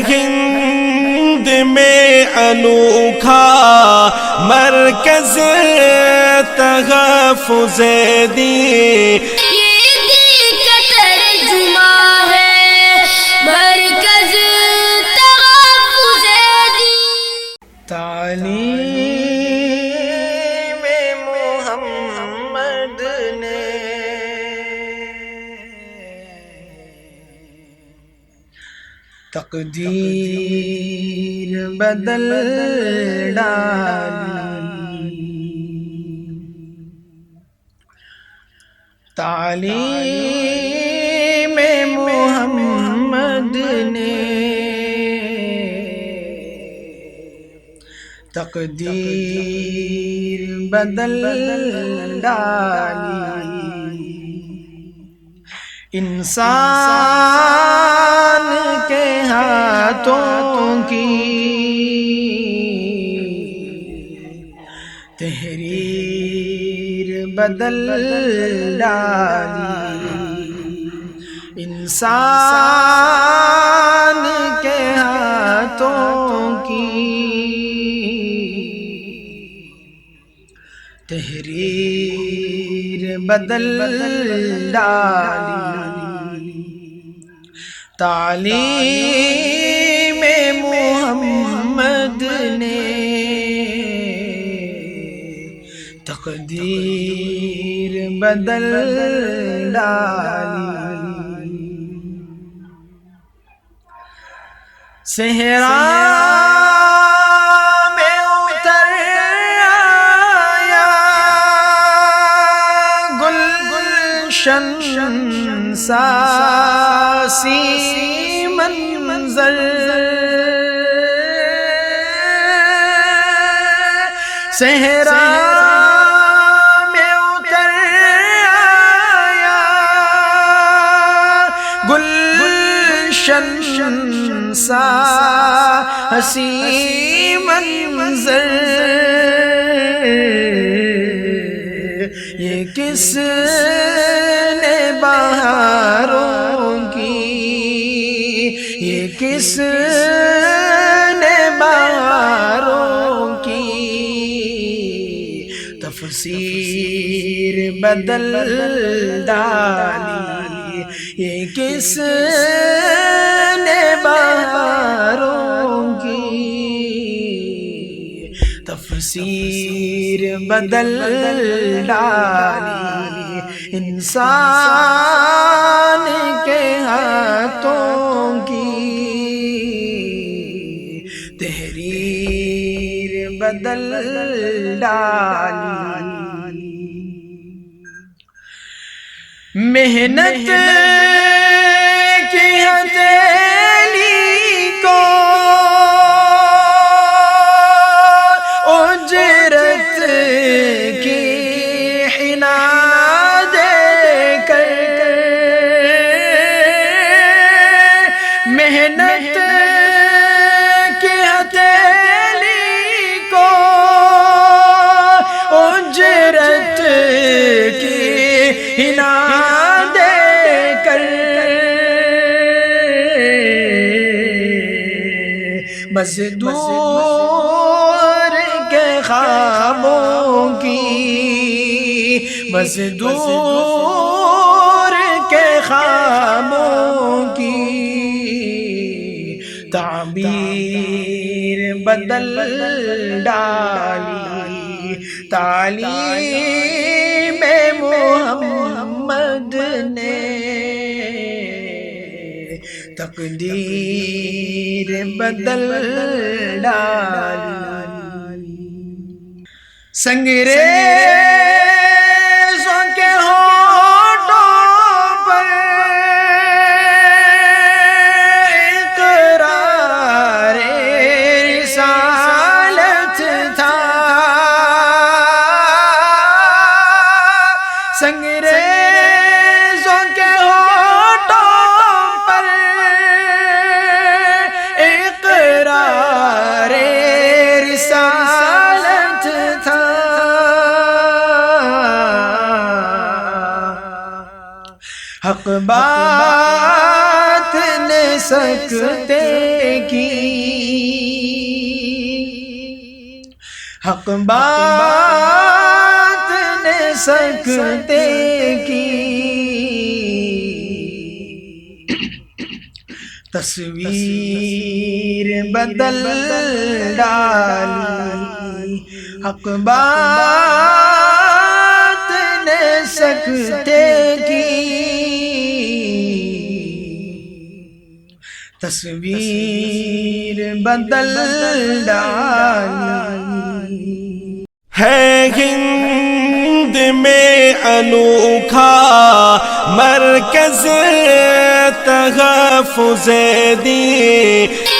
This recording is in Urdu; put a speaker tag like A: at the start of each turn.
A: ہند میں انوکھا مرکز تحفظ دین، تعلیم محمد نے تقدیر بدل ڈالی، تعلیم محمد نے تقدیر بدل ڈالی، انسان کے ہاتھوں کی تحریر بدل ڈالی، انسان کے ہاتھوں کی تحریر بدل ڈالی، تعلیم محمد نے تقدیر بدل ڈالی، صحرا گلشن ساسی منظر، صحرا میں اتر آیا گلشن ساسی منظر، یہ کس نے بہاروں کی، یہ کس نے بہاروں کی تفسیر بدل ڈالی، یہ کس نے بہاروں کی تفسیر بدل ڈالی، انسان کے ہاتھوں کی تحریر بدل ڈالی، محنت کی ہتھیلی کو اجرت کی حنا دے کر، محنت کی ہتھیلی کو اجرت کی حنا دے کر، مزدور کے خوابوں کی، مزدور کے خوابوں کی تعبیر بدل ڈالی، تعلیم محمد نے تقدیر بدل ڈالی، سنگریزوں کے ہونٹوں پر اقرار رسالت تھا، سنگریزوں کے ہونٹوں پر اقرار رسالت تھا، حق بات نے سکتے کی حق بات نے سکتے کی تصویر بدل ڈالی حق بات نے سکتے کی تصویر بدل ڈالی
B: ہے ہند میں انوکھا مرکز تحفظ دین